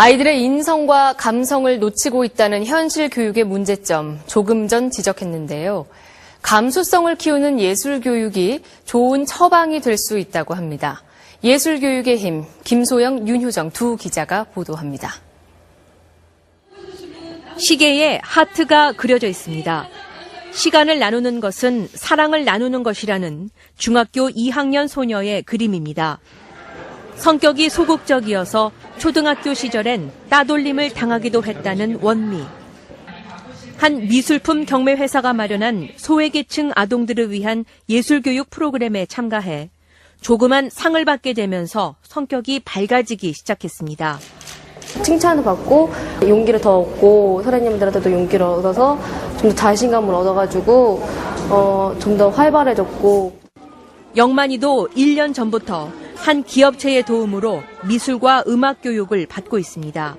아이들의 인성과 감성을 놓치고 있다는 현실 교육의 문제점 조금 전 지적했는데요. 감수성을 키우는 예술 교육이 좋은 처방이 될 수 있다고 합니다. 예술 교육의 힘, 김소영, 윤효정 두 기자가 보도합니다. 시계에 하트가 그려져 있습니다. 시간을 나누는 것은 사랑을 나누는 것이라는 중학교 2학년 소녀의 그림입니다. 성격이 소극적이어서 초등학교 시절엔 따돌림을 당하기도 했다는 원미. 한 미술품 경매회사가 마련한 소외계층 아동들을 위한 예술교육 프로그램에 참가해 조그만 상을 받게 되면서 성격이 밝아지기 시작했습니다. 칭찬을 받고 용기를 더 얻고 선생님들한테도 용기를 얻어서 좀 더 자신감을 얻어가지고 좀 더 활발해졌고. 영만이도 1년 전부터 한 기업체의 도움으로 미술과 음악 교육을 받고 있습니다.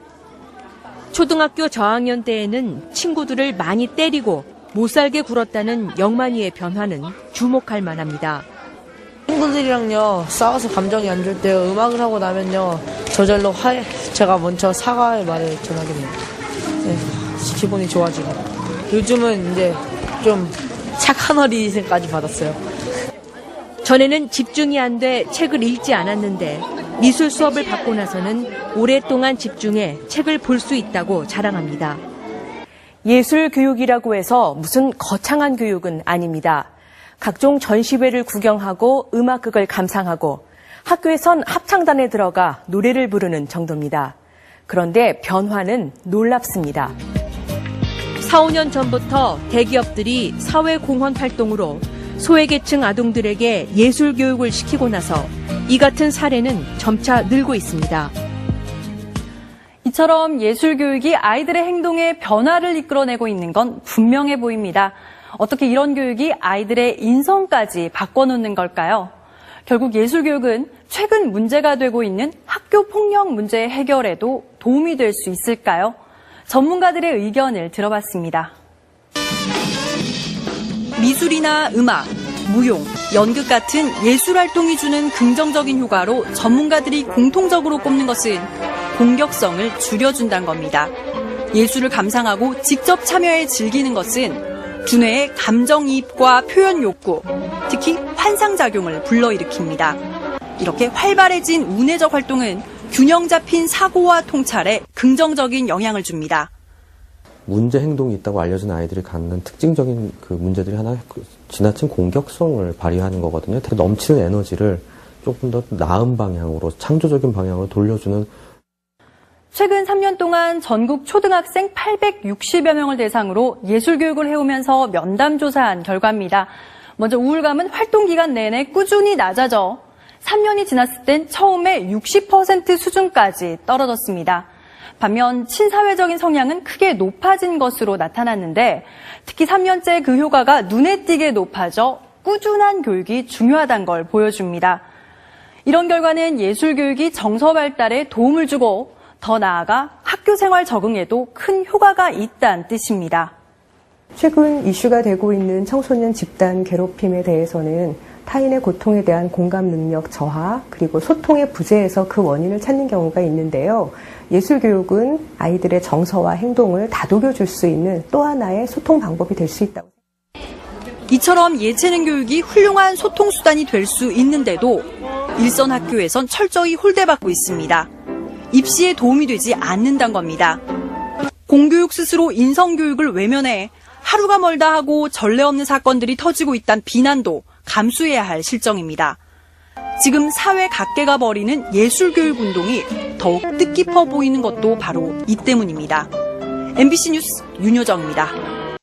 초등학교 저학년 때에는 친구들을 많이 때리고 못살게 굴었다는 영만이의 변화는 주목할 만합니다. 친구들이랑요 싸워서 감정이 안 좋을 때 음악을 하고 나면요 저절로 제가 먼저 사과의 말을 전하게 됩니다. 네, 기분이 좋아지고 요즘은 이제 좀 착한 어린이생까지 받았어요. 전에는 집중이 안 돼 책을 읽지 않았는데 미술 수업을 받고 나서는 오랫동안 집중해 책을 볼 수 있다고 자랑합니다. 예술 교육이라고 해서 무슨 거창한 교육은 아닙니다. 각종 전시회를 구경하고 음악극을 감상하고 학교에선 합창단에 들어가 노래를 부르는 정도입니다. 그런데 변화는 놀랍습니다. 4, 5년 전부터 대기업들이 사회공헌 활동으로 소외계층 아동들에게 예술 교육을 시키고 나서 이 같은 사례는 점차 늘고 있습니다. 이처럼 예술 교육이 아이들의 행동에 변화를 이끌어내고 있는 건 분명해 보입니다. 어떻게 이런 교육이 아이들의 인성까지 바꿔놓는 걸까요? 결국 예술 교육은 최근 문제가 되고 있는 학교 폭력 문제 해결에도 도움이 될 수 있을까요? 전문가들의 의견을 들어봤습니다. 미술이나 음악, 무용, 연극 같은 예술 활동이 주는 긍정적인 효과로 전문가들이 공통적으로 꼽는 것은 공격성을 줄여준다는 겁니다. 예술을 감상하고 직접 참여해 즐기는 것은 두뇌의 감정이입과 표현 욕구, 특히 환상작용을 불러일으킵니다. 이렇게 활발해진 운해적 활동은 균형 잡힌 사고와 통찰에 긍정적인 영향을 줍니다. 문제 행동이 있다고 알려진 아이들이 갖는 특징적인 그 문제들이 하나 지나친 공격성을 발휘하는 거거든요. 넘치는 에너지를 조금 더 나은 방향으로 창조적인 방향으로 돌려주는. 최근 3년 동안 전국 초등학생 860여 명을 대상으로 예술교육을 해오면서 면담 조사한 결과입니다. 먼저 우울감은 활동 기간 내내 꾸준히 낮아져 3년이 지났을 땐 처음에 60% 수준까지 떨어졌습니다. 반면 친사회적인 성향은 크게 높아진 것으로 나타났는데 특히 3년째 그 효과가 눈에 띄게 높아져 꾸준한 교육이 중요하다는 걸 보여줍니다. 이런 결과는 예술교육이 정서 발달에 도움을 주고 더 나아가 학교 생활 적응에도 큰 효과가 있다는 뜻입니다. 최근 이슈가 되고 있는 청소년 집단 괴롭힘에 대해서는 타인의 고통에 대한 공감 능력 저하, 그리고 소통의 부재에서 그 원인을 찾는 경우가 있는데요. 예술교육은 아이들의 정서와 행동을 다독여줄 수 있는 또 하나의 소통 방법이 될 수 있다고 생각합니다. 이처럼 예체능 교육이 훌륭한 소통 수단이 될 수 있는데도 일선 학교에선 철저히 홀대받고 있습니다. 입시에 도움이 되지 않는다는 겁니다. 공교육 스스로 인성교육을 외면해 하루가 멀다 하고 전례 없는 사건들이 터지고 있다는 비난도 감수해야 할 실정입니다. 지금 사회 각계가 벌이는 예술교육 운동이 더욱 뜻깊어 보이는 것도 바로 이 때문입니다. MBC 뉴스 윤효정입니다.